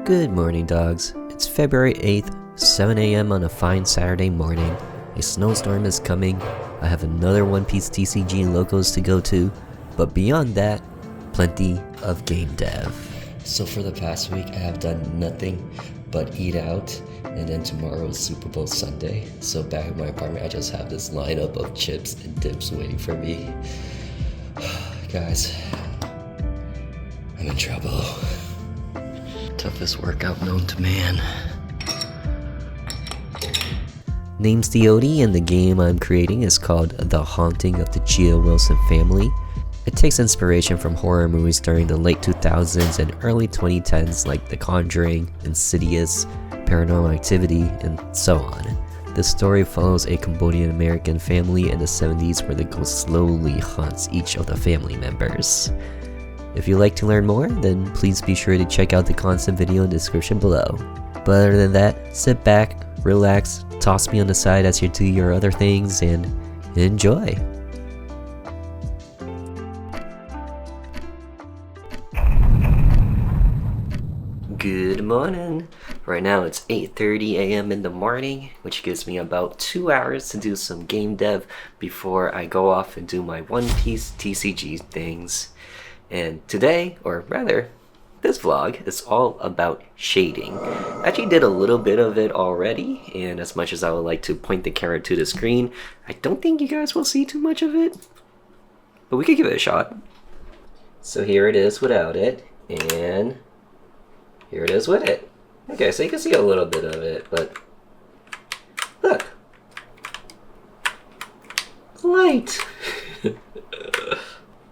Good morning, dogs. It's February 8th, 7 a.m. on a fine Saturday morning. A snowstorm is coming. I have another One Piece TCG locos to go to, but beyond that, plenty of game dev. So for the past week, I have done nothing but eat out, and then tomorrow is Super Bowl Sunday. So back in my apartment, I just have this lineup of chips and dips waiting for me. Guys, I'm in trouble. Toughest workout known to man. Name's TheOdie, and the game I'm creating is called The Haunting of the Gia Wilson Family. It takes inspiration from horror movies during the late 2000s and early 2010s like The Conjuring, Insidious, Paranormal Activity, and so on. The story follows a Cambodian American family in the 70s where the ghost slowly haunts each of the family members. If you'd like to learn more, then please be sure to check out the concept video in the description below. But other than that, sit back, relax, toss me on the side as you do your other things, and enjoy! Good morning! Right now it's 8:30 a.m. in the morning, which gives me about 2 hours to do some game dev before I go off and do my One Piece TCG things. And today, or rather, this vlog is all about shading. I actually did a little bit of it already, and as much as I would like to point the camera to the screen, I don't think you guys will see too much of it. But we could give it a shot. So here it is without it, and here it is with it. Okay, so you can see a little bit of it, but look. Light!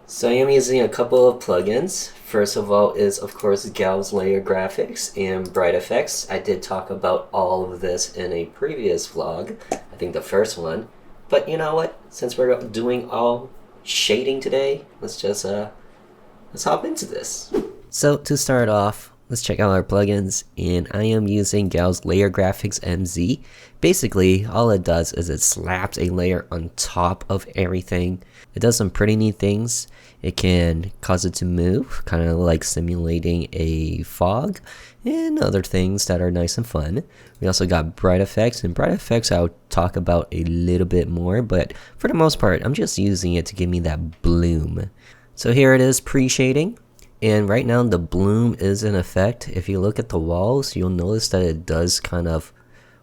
So I am using a couple of plugins. First of all is, of course, Gal's Layer Graphics and Bright Effects. I did talk about all of this in a previous vlog, I think the first one. But you know what? Since we're doing all shading today, let's hop into this. So to start off, let's check out our plugins, and I am using Gal's Layer Graphics MZ. Basically, all it does is it slaps a layer on top of everything. It does some pretty neat things. It can cause it to move, kind of like simulating a fog, and other things that are nice and fun. We also got Bright Effects, and Bright Effects I'll talk about a little bit more, but for the most part, I'm just using it to give me that bloom. So here it is pre-shading. And right now the bloom is in effect. If you look at the walls, you'll notice that it does kind of,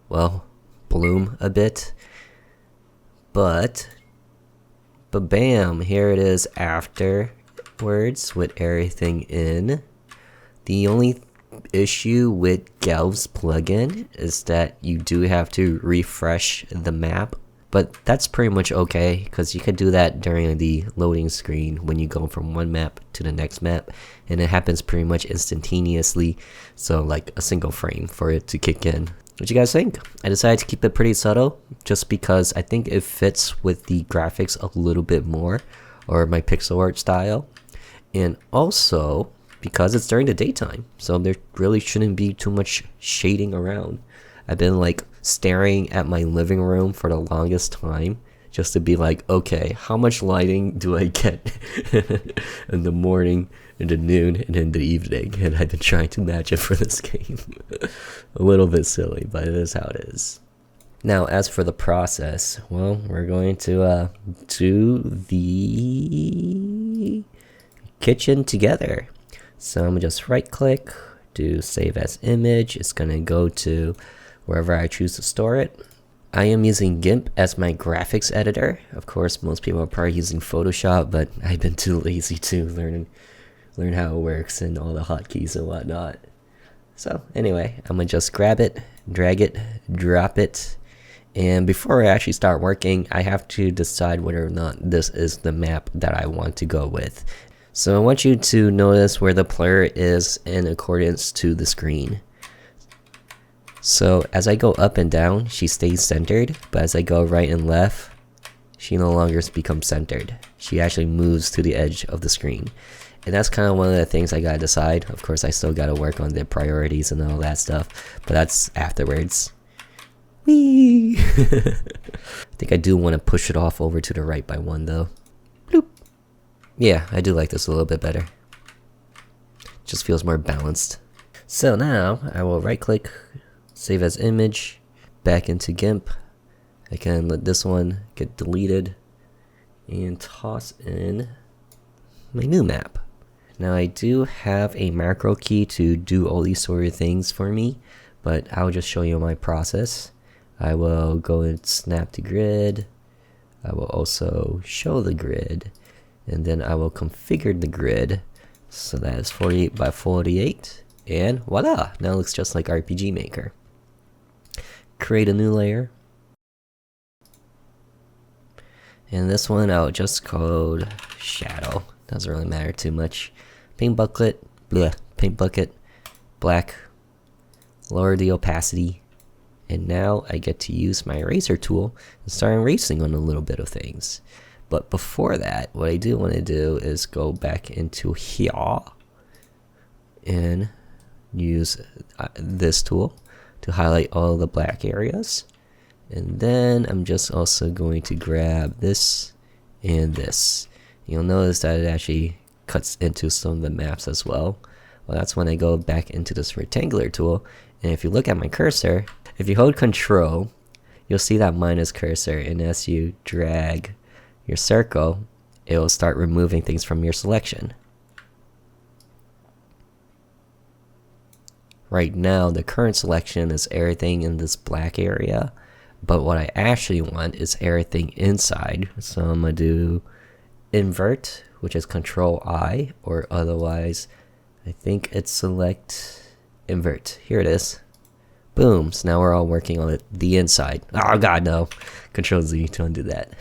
well, bloom a bit. But bam, here it is afterwards with everything in. The only issue with Gal's plugin is that you do have to refresh the map. But that's pretty much okay, because you can do that during the loading screen when you go from one map to the next map, and it happens pretty much instantaneously, so like a single frame for it to kick in. What do you guys think? I decided to keep it pretty subtle, just because I think it fits with the graphics a little bit more, or my pixel art style, and also because it's during the daytime, so there really shouldn't be too much shading around. I've been like staring at my living room for the longest time just to be like, okay, how much lighting do I get in the morning, in the noon, and in the evening? And I've been trying to match it for this game. A little bit silly, but it is how it is. Now, as for the process, well, we're going to do the kitchen together. So I'm gonna just right click, do save as image. It's gonna go to wherever I choose to store it. I am using Gimp as my graphics editor. Of course, most people are probably using Photoshop, but I've been too lazy to learn how it works and all the hotkeys and whatnot. So anyway, I'm gonna just grab it, drag it, drop it, and before I actually start working, I have to decide whether or not this is the map that I want to go with. So I want you to notice where the player is in accordance to the screen. So as I go up and down, she stays centered, but as I go right and left, she no longer becomes centered. She actually moves to the edge of the screen. And that's kind of one of the things I gotta decide. Of course, I still gotta work on the priorities and all that stuff, but that's afterwards. Whee! I think I do want to push it off over to the right by one though. Bloop. Yeah, I do like this a little bit better. Just feels more balanced. So now I will right click, save as image, back into Gimp. I can let this one get deleted and toss in my new map. Now I do have a macro key to do all these sort of things for me, but I'll just show you my process. I will go and snap the grid. I will also show the grid, and then I will configure the grid so that it's 48 by 48, and voila, now it looks just like RPG Maker. Create a new layer, and this one I'll just code shadow. Doesn't really matter too much. Paint bucket, black, lower the opacity, and now I get to use my eraser tool and start erasing on a little bit of things. But before that, what I do want to do is go back into here and use this tool to highlight all the black areas. And then I'm just also going to grab this and this. You'll notice that it actually cuts into some of the maps as well. Well, that's when I go back into this rectangular tool, and if you look at my cursor, if you hold Control, you'll see that minus cursor, and as you drag your circle, it will start removing things from your selection. Right now, the current selection is everything in this black area, but what I actually want is everything inside. So I'm gonna do invert, which is Control I, or otherwise, I think it's select invert. Here it is. Boom. So now we're all working on the inside. Oh god, no. Control Z to undo that.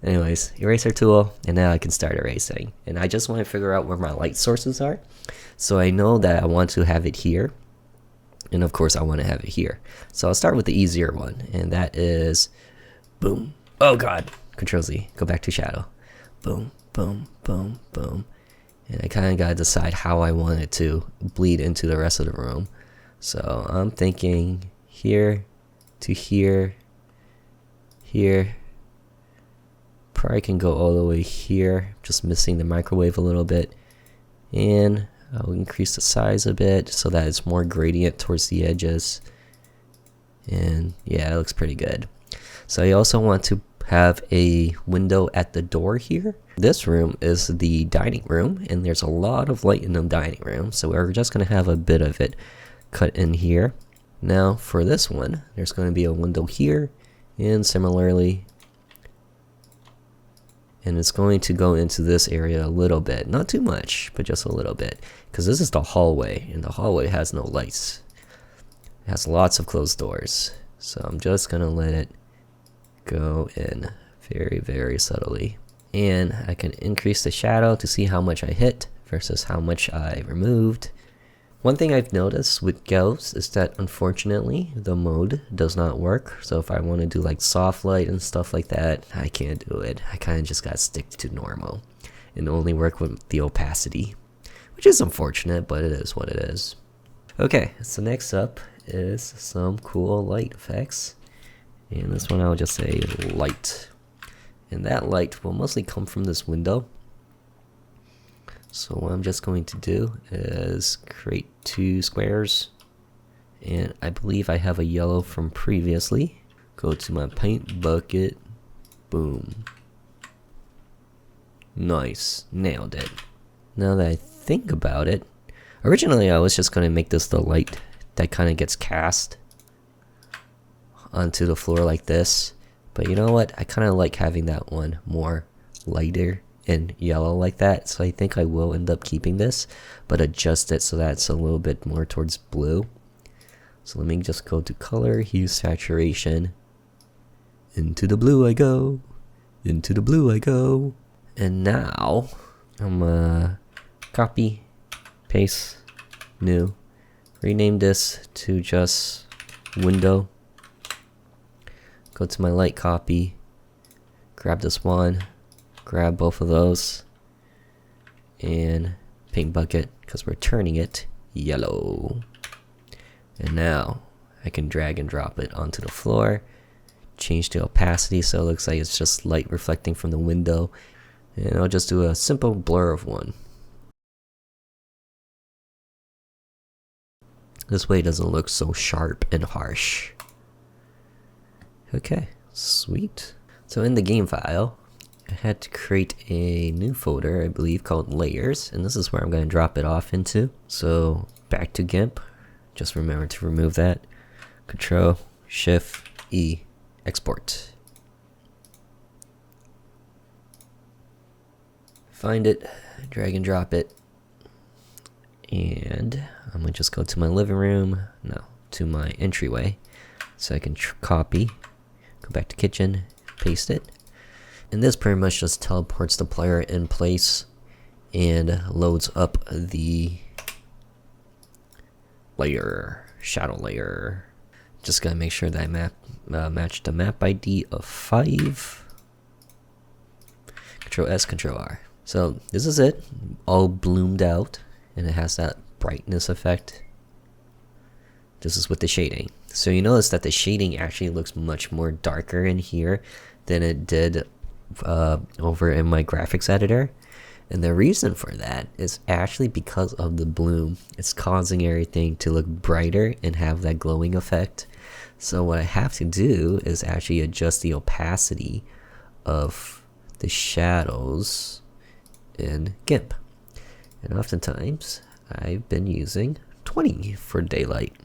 Anyways, eraser tool, and now I can start erasing. And I just want to figure out where my light sources are. So I know that I want to have it here. And of course I want to have it here. So I'll start with the easier one, and that is boom. Oh god. Control Z. Go back to shadow. Boom, boom, boom, boom. And I kind of got to decide how I want it to bleed into the rest of the room. So I'm thinking here to here, here. Probably can go all the way here, just missing the microwave a little bit. And I'll increase the size a bit so that it's more gradient towards the edges. And yeah, it looks pretty good. So I also want to have a window at the door here. This room is the dining room, and there's a lot of light in the dining room, so we're just going to have a bit of it cut in here. Now for this one, there's going to be a window here, and similarly, and it's going to go into this area a little bit, not too much, but just a little bit, because this is the hallway, and the hallway has no lights. It has lots of closed doors, so I'm just going to let it go in very, very subtly. And I can increase the shadow to see how much I hit versus how much I removed. One thing I've noticed with ghosts is that unfortunately the mode does not work. So if I want to do like soft light and stuff like that, I can't do it. I kind of just gotta stick to normal and only work with the opacity, which is unfortunate, but it is what it is. Okay, so next up is some cool light effects. And this one I'll just say light. And that light will mostly come from this window. So what I'm just going to do is create 2 squares. And I believe I have a yellow from previously. Go to my paint bucket. Boom. Nice. Nailed it. Now that I think about it, originally I was just going to make this the light that kind of gets cast onto the floor like this, but you know what, I kind of like having that one more lighter and yellow like that, so I think I will end up keeping this but adjust it so that it's a little bit more towards blue. So let me just go to color, hue, saturation, into the blue I go, into the blue I go. And now I'm gonna copy, paste, new, rename this to just window. Go to my light copy, grab this one, grab both of those, and paint bucket, because we're turning it yellow. And now I can drag and drop it onto the floor, change the opacity so it looks like it's just light reflecting from the window, and I'll just do a simple blur of 1. This way it doesn't look so sharp and harsh. Okay, sweet. So in the game file, I had to create a new folder, I believe, called layers, and this is where I'm going to drop it off into. So back to Gimp, just remember to remove that. Control Shift E, export. Find it, drag and drop it, and I'm gonna just go to my living room, no, to my entryway, so I can copy, go back to kitchen, paste it, and this pretty much just teleports the player in place and loads up the layer, shadow layer. Just gotta make sure that I match the map ID of 5. Control S, Control R. So this is it, all bloomed out, and it has that brightness effect. This is with the shading. So you notice that the shading actually looks much more darker in here than it did over in my graphics editor. And the reason for that is actually because of the bloom. It's causing everything to look brighter and have that glowing effect. So what I have to do is actually adjust the opacity of the shadows in Gimp. And oftentimes I've been using 20 for daylight.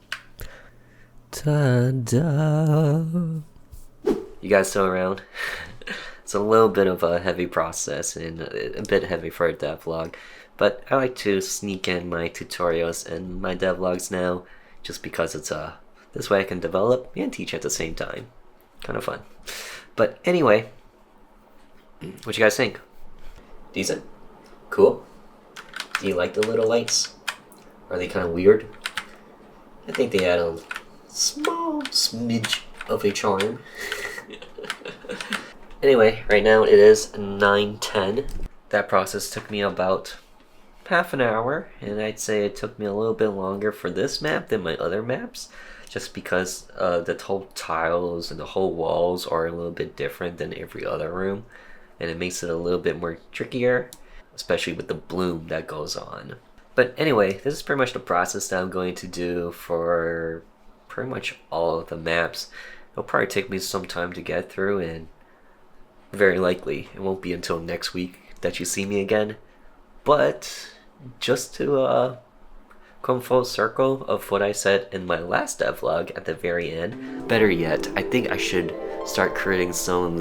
Ta-da! You guys still around? It's a little bit of a heavy process and a bit heavy for a devlog, but I like to sneak in my tutorials and my devlogs now, just because it's this way I can develop and teach at the same time. Kind of fun. But anyway, what you guys think? Decent? Cool? Do you like the little lights? Are they kind of weird? I think they add a small smidge of a charm. Anyway, right now it is 9:10. That process took me about half an hour, and I'd say it took me a little bit longer for this map than my other maps, just because the whole tiles and the whole walls are a little bit different than every other room, and it makes it a little bit more trickier, especially with the bloom that goes on. But anyway, this is pretty much the process that I'm going to do for pretty much all of the maps. It'll probably take me some time to get through, and very likely it won't be until next week that you see me again. But just to come full circle of what I said in my last devlog at the very end, better yet, I think I should start creating some of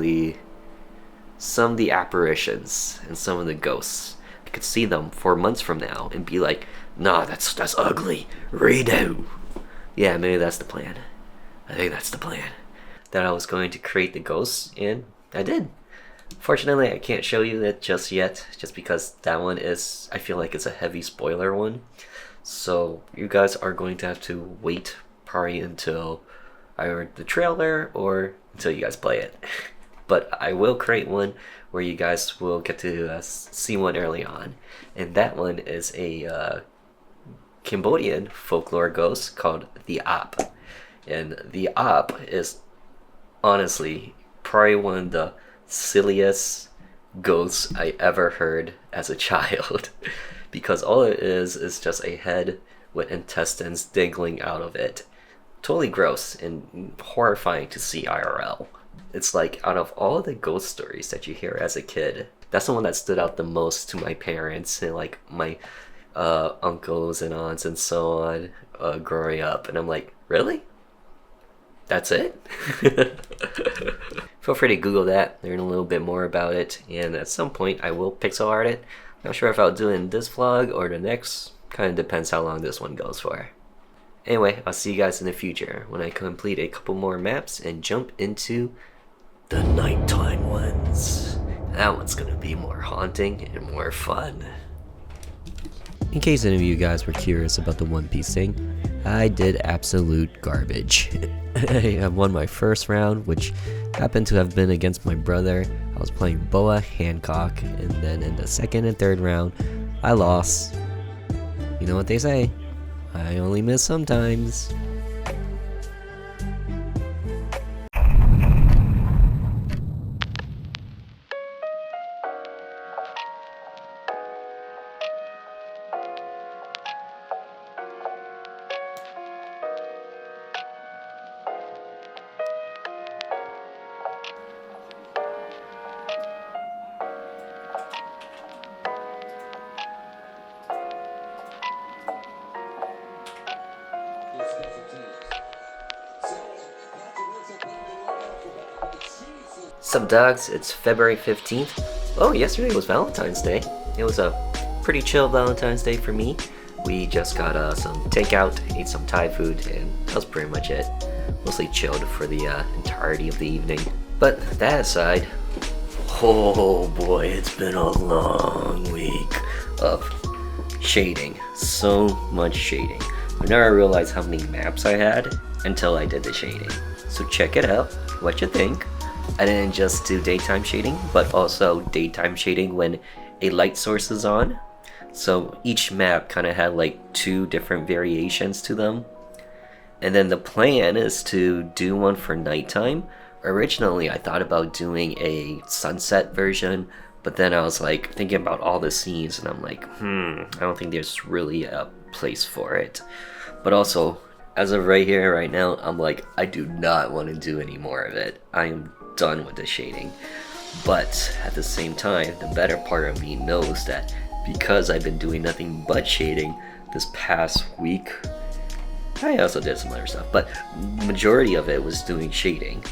the apparitions and some of the ghosts. I could see them 4 months from now and be like, nah, that's ugly, redo. Yeah, maybe that's the plan. I think that's the plan. That I was going to create the ghosts, and I did. Fortunately, I can't show you that just yet, just because that one is, I feel like it's a heavy spoiler one. So you guys are going to have to wait probably until either the trailer or until you guys play it. But I will create one where you guys will get to see one early on. And that one is a Cambodian folklore ghost called TheOdie. And TheOdie is honestly probably one of the silliest ghosts I ever heard as a child. Because all it is just a head with intestines dangling out of it. Totally gross and horrifying to see IRL. It's like, out of all the ghost stories that you hear as a kid, that's the one that stood out the most to my parents and like my uncles and aunts and so on growing up. And I'm like, really? That's it? Feel free to Google that, learn a little bit more about it, and at some point I will pixel art it. Not sure if I'll do it in this vlog or the next, kind of depends how long this one goes for. Anyway, I'll see you guys in the future when I complete a couple more maps and jump into the nighttime ones. That one's gonna be more haunting and more fun. In case any of you guys were curious about the One Piece thing, I did absolute garbage. I won my first round, which happened to have been against my brother. I was playing Boa Hancock, and then in the second and third round, I lost. You know what they say, I only miss sometimes. Sup dogs, it's February 15th. Oh, yesterday was Valentine's Day. It was a pretty chill Valentine's Day for me. We just got some takeout, ate some Thai food, and that was pretty much it. Mostly chilled for the entirety of the evening. But that aside, oh boy, it's been a long week of shading. So much shading. I never realized how many maps I had until I did the shading. So check it out, what you think. I didn't just do daytime shading, but also daytime shading when a light source is on. So each map kind of had like 2 different variations to them. And then the plan is to do one for nighttime. Originally, I thought about doing a sunset version, but then I was like thinking about all the scenes and I'm like, I don't think there's really a place for it. But also, as of right here, right now, I'm like, I do not want to do any more of it. I am done with the shading. But at the same time, the better part of me knows that because I've been doing nothing but shading this past week, I also did some other stuff, but majority of it was doing shading.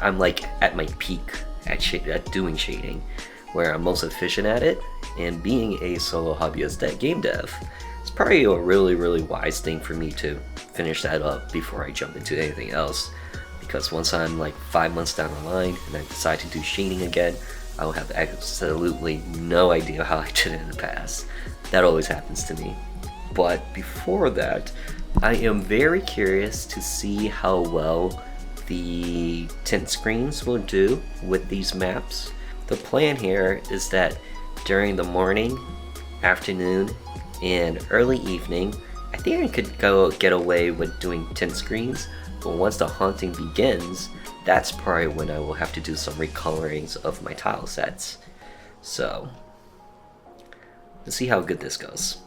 I'm like at my peak at doing shading, where I'm most efficient at it, and being a solo hobbyist at game dev, it's probably a really wise thing for me to finish that up before I jump into anything else. Because once I'm like 5 months down the line and I decide to do shading again, I will have absolutely no idea how I did it in the past. That always happens to me. But before that, I am very curious to see how well the tint screens will do with these maps. The plan here is that during the morning, afternoon, and early evening, I think I could go get away with doing tint screens, but once the haunting begins, that's probably when I will have to do some recolorings of my tile sets. So, let's see how good this goes.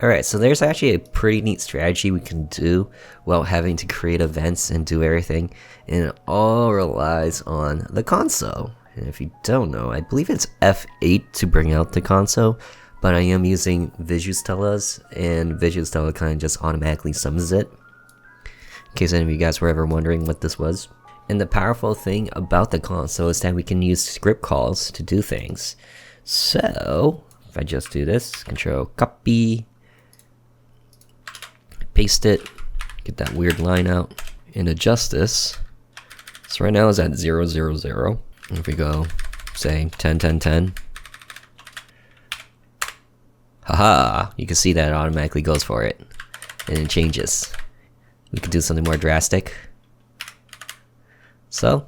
Alright, so there's actually a pretty neat strategy we can do while having to create events and do everything, and it all relies on the console. And if you don't know, I believe it's F8 to bring out the console, but I am using Visustella's, and Visustella kind of just automatically summons it, in case any of you guys were ever wondering what this was. And the powerful thing about the console is that we can use script calls to do things. So, if I just do this, Control copy, paste it, get that weird line out, and adjust this. So right now it's at 0, 0, 0. And if we go, say, 10, 10, 10. Haha, you can see that it automatically goes for it. And it changes. We could do something more drastic. So,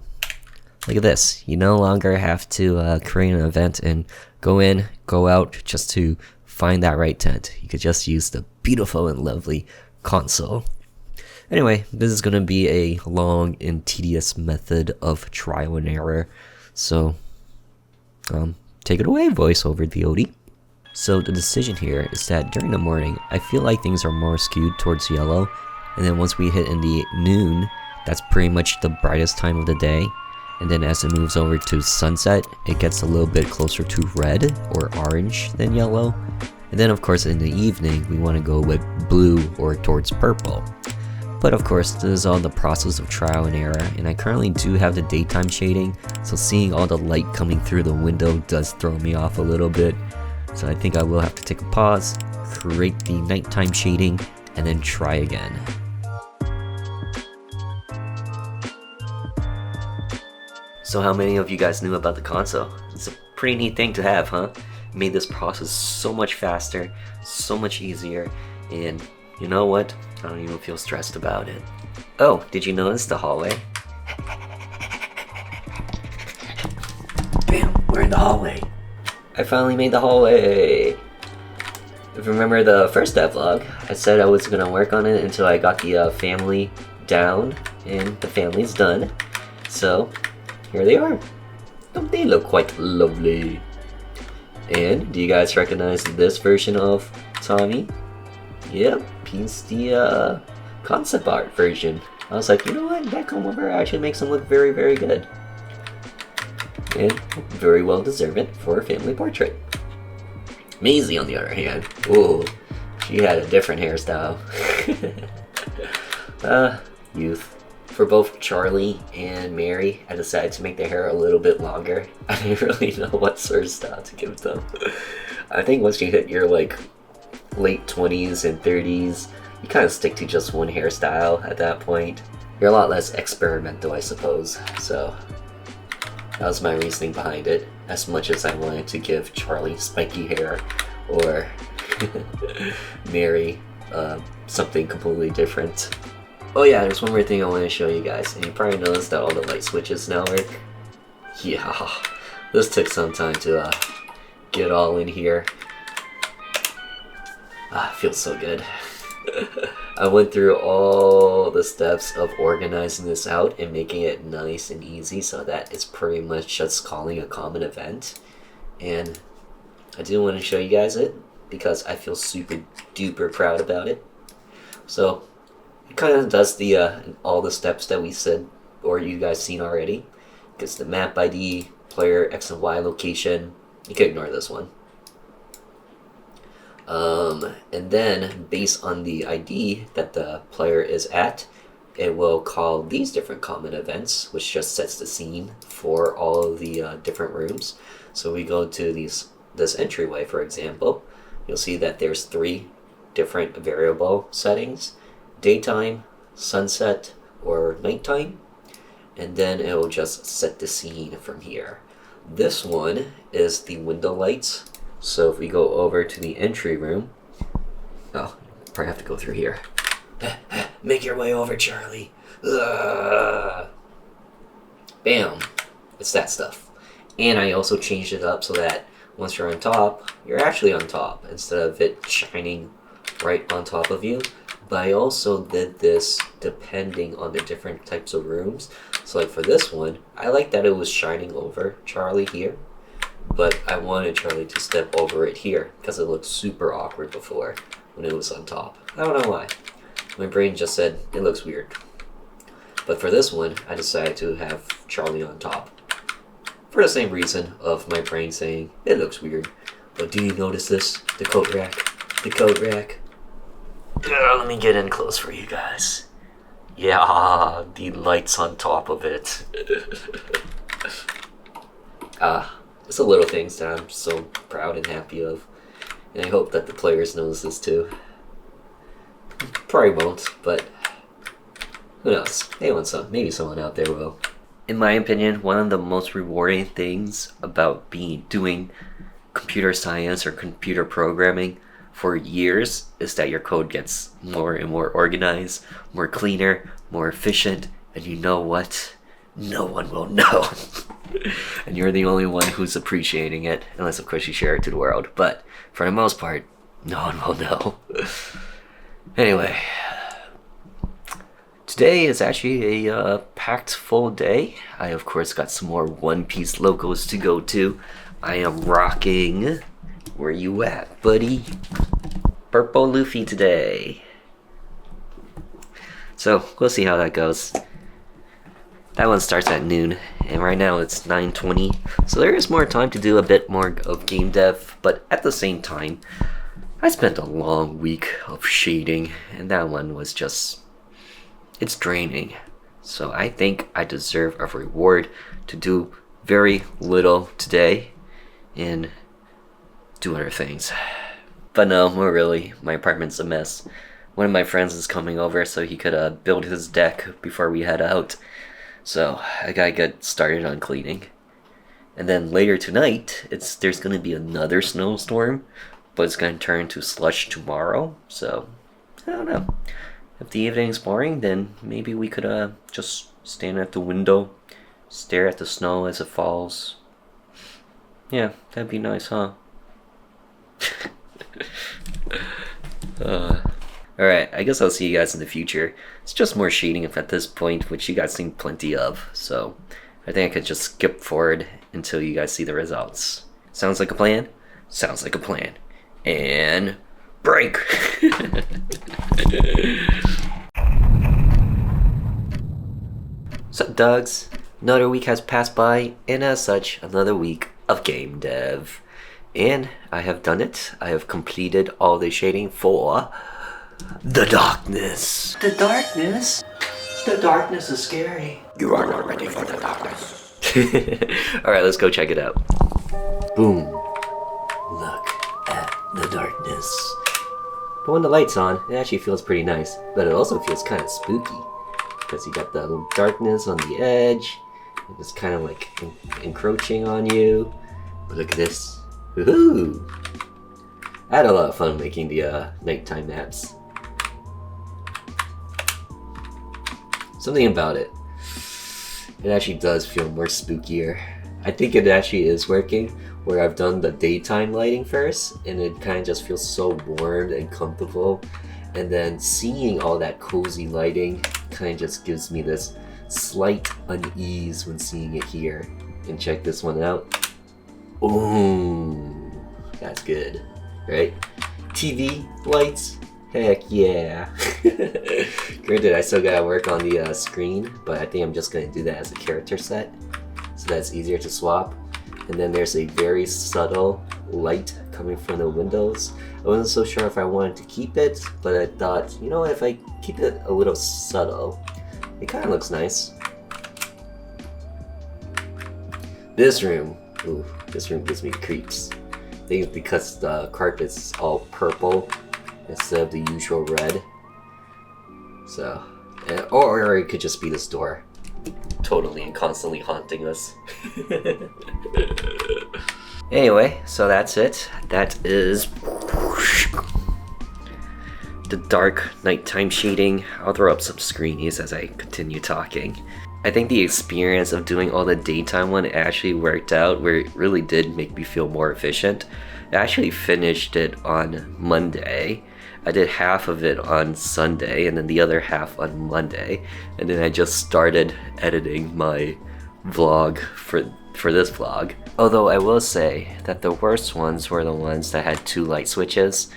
look at this. You no longer have to create an event and go in, go out just to find that right tent. You could just use the beautiful and lovely console. Anyway, this is going to be a long and tedious method of trial and error. So, take it away, voiceover TheOdie. So the decision here is that during the morning, I feel like things are more skewed towards yellow. And then once we hit in the noon, that's pretty much the brightest time of the day. And then as it moves over to sunset, it gets a little bit closer to red or orange than yellow. And then of course in the evening, we want to go with blue or towards purple. But of course, this is all the process of trial and error, and I currently do have the daytime shading, so seeing all the light coming through the window does throw me off a little bit. So I think I will have to take a pause, create the nighttime shading, and then try again. So how many of you guys knew about the console? It's a pretty neat thing to have, huh? It made this process so much faster, so much easier, and you know what? I don't even feel stressed about it. Oh, did you notice the hallway? Bam, we're in the hallway. I finally made the hallway. If you remember the first devlog, I said I was gonna work on it until I got the family down, and the family's done. So, here they are. Don't they look quite lovely? And do you guys recognize this version of Tommy? Yep, he's the concept art version. I was like, you know what, that comb over actually makes him look very, very good. And very well deserved for a family portrait. Maisie, on the other hand, ooh, she had a different hairstyle. Youth. For both Charlie and Mary, I decided to make their hair a little bit longer. I didn't really know what sort of style to give them. I think once you hit your like late 20s and 30s, you kind of stick to just one hairstyle at that point. You're a lot less experimental, I suppose. So that was my reasoning behind it. As much as I wanted to give Charlie spiky hair or Mary something completely different. Oh yeah, there's one more thing I want to show you guys, and you probably noticed that all the light switches now work. Yeah, this took some time to get all in here. Feels so good. I went through all the steps of organizing this out and making it nice and easy so that it's pretty much just calling a common event. And I do want to show you guys it because I feel super duper proud about it. So it kind of does the all the steps that we said or you guys seen already. Gets the map ID, player X and Y location. You can ignore this one. And then based on the ID that the player is at, it will call these different common events, which just sets the scene for all of the different rooms. So we go to this entryway, for example, you'll see that there's 3 different variable settings: daytime, sunset, or nighttime, and then it will just set the scene from here. This one is the window lights. So if we go over to the entry room, probably have to go through here. Make your way over, Charlie. Bam. It's that stuff. And I also changed it up so that once you're on top, you're actually on top instead of it shining right on top of you. But I also did this depending on the different types of rooms. So like for this one, I like that it was shining over Charlie here. But I wanted Charlie to step over it here because it looked super awkward before when it was on top. I don't know why. My brain just said it looks weird. But for this one, I decided to have Charlie on top. For the same reason of my brain saying it looks weird. But do you notice this? The coat rack. The coat rack. Let me get in close for you guys. Yeah, the lights on top of it. It's the little things that I'm so proud and happy of. And I hope that the players notice this too. Probably won't, but who knows? Maybe someone out there will. In my opinion, one of the most rewarding things about doing computer science or computer programming for years is that your code gets more and more organized, more cleaner, more efficient, and you know what? No one will know. And you're the only one who's appreciating it, unless of course you share it to the world. But for the most part, no one will know. Anyway, today is actually a packed full day. I of course got some more One Piece logos to go to. I am rocking, where you at, buddy? Purple Luffy today. So we'll see how that goes. That one starts at noon, and right now it's 9:20, so there is more time to do a bit more of game dev, but at the same time, I spent a long week of shading, and that one was just, it's draining. So I think I deserve a reward to do very little today and do other things. But no, more really, my apartment's a mess. One of my friends is coming over so he could build his deck before we head out. So I gotta get started on cleaning. And then later tonight, there's gonna be another snowstorm, but it's gonna turn to slush tomorrow. So I don't know. If the evening's boring, then maybe we could just stand at the window, stare at the snow as it falls. Yeah, that'd be nice, huh? Alright, I guess I'll see you guys in the future. It's just more shading at this point, which you guys seen plenty of, so I think I could just skip forward until you guys see the results. Sounds like a plan? Sounds like a plan. And break! Sup, dogs? Another week has passed by, and as such, another week of game dev. And I have done it. I have completed all the shading for the darkness. The darkness? The darkness is scary. You are not ready for the darkness. Alright, let's go check it out. Boom. Look at the darkness. But when the light's on, it actually feels pretty nice. But it also feels kind of spooky. Because you got the little darkness on the edge. And it's kind of like encroaching on you. But look at this. Woohoo! I had a lot of fun making the nighttime maps. Something about it. It actually does feel more spookier. I think it actually is working, where I've done the daytime lighting first, and it kind of just feels so warm and comfortable. And then seeing all that cozy lighting kind of just gives me this slight unease when seeing it here. And check this one out. Ooh, that's good, right? TV, lights, heck yeah. Granted, I still gotta work on the screen, but I think I'm just gonna do that as a character set, so that's easier to swap. And then there's a very subtle light coming from the windows. I wasn't so sure if I wanted to keep it, but I thought, you know what, if I keep it a little subtle, it kind of looks nice. This room, ooh, this room gives me creeps. I think it's because the carpet's all purple instead of the usual red. So, or it could just be this door, totally and constantly haunting us. Anyway, so that's it. That is the dark nighttime shading. I'll throw up some screenies as I continue talking. I think the experience of doing all the daytime one actually worked out, where it really did make me feel more efficient. I actually finished it on Monday. I did half of it on Sunday and then the other half on Monday. And then I just started editing my vlog for this vlog. Although I will say that the worst ones were the ones that had 2 light switches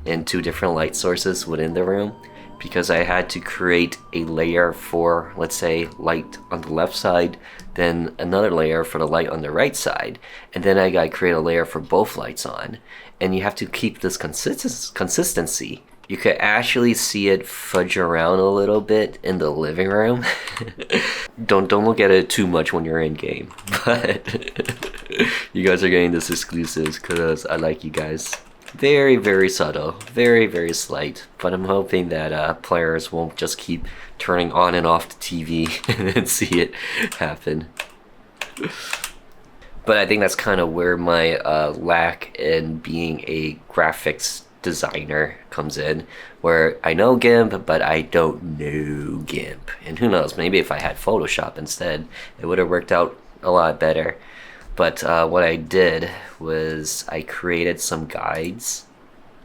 and 2 different light sources within the room, because I had to create a layer for, let's say, light on the left side, then another layer for the light on the right side, and then I gotta create a layer for both lights on. And you have to keep this consistency. You could actually see it fudge around a little bit in the living room. Don't look at it too much when you're in game, but you guys are getting this exclusives because I like you guys. Very, very subtle, very, very slight, but I'm hoping that players won't just keep turning on and off the TV and then see it happen. But I think that's kind of where my lack in being a graphics designer comes in, where I know Gimp, but I don't know Gimp. And who knows, maybe if I had Photoshop instead, it would have worked out a lot better. But what I did was I created some guides.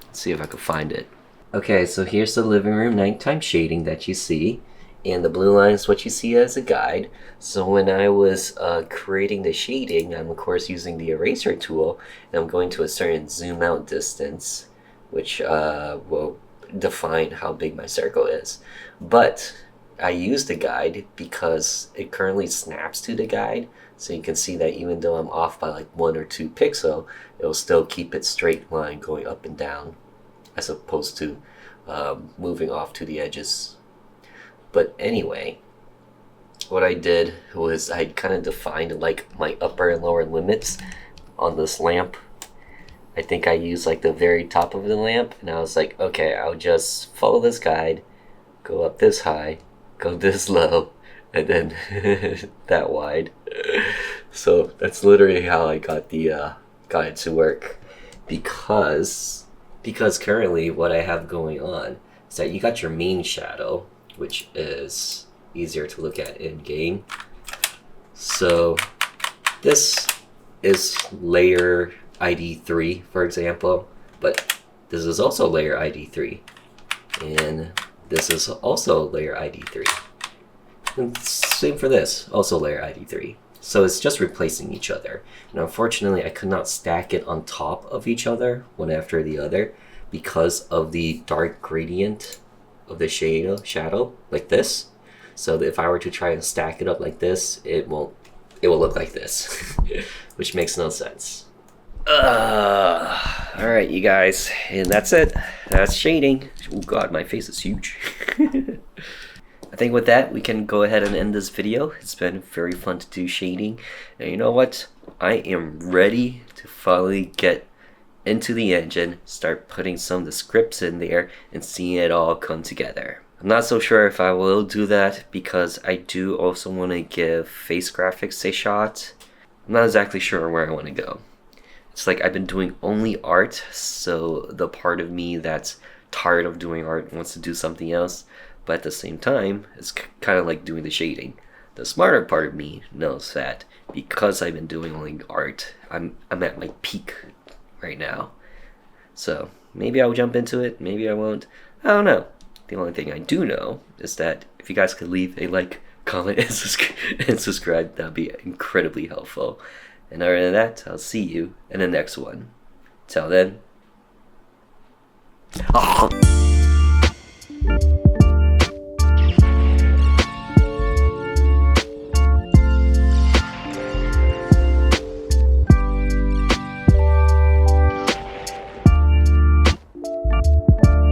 Let's see if I can find it. Okay, so here's the living room nighttime shading that you see. And the blue line is what you see as a guide. So when I was creating the shading, I'm of course using the eraser tool, and I'm going to a certain zoom out distance, which will define how big my circle is. But I use the guide because it currently snaps to the guide. So you can see that even though I'm off by like 1 or 2 pixels, it will still keep it straight line going up and down, as opposed to moving off to the edges. But anyway, what I did was I kind of defined like my upper and lower limits on this lamp. I think I used like the very top of the lamp, and I was like, okay, I'll just follow this guide, go up this high, go this low, and then that wide. So that's literally how I got the guide to work, because currently what I have going on is that you got your main shadow, which is easier to look at in game. So this is layer ID 3, for example, but this is also layer ID 3, and this is also layer ID 3, and same for this, also layer ID 3. So it's just replacing each other, and unfortunately I could not stack it on top of each other one after the other because of the dark gradient of the shadow like this. So if I were to try and stack it up like this, it will look like this, which makes no sense. Alright, you guys, and that's it. That's shading. Oh god, my face is huge. I I think with that, we can go ahead and end this video. It's been very fun to do shading. And you know what? I am ready to finally get into the engine, start putting some of the scripts in there, and seeing it all come together. I'm not so sure if I will do that because I do also want to give face graphics a shot. I'm not exactly sure where I want to go. It's like I've been doing only art, so the part of me that's tired of doing art wants to do something else, but at the same time, it's kind of like doing the shading. The smarter part of me knows that because I've been doing only art, I'm at my peak right now. So maybe I'll jump into it, maybe I won't. I don't know. The only thing I do know is that if you guys could leave a like, comment, and subscribe, that'd be incredibly helpful. And other than that, I'll see you in the next one. Till then.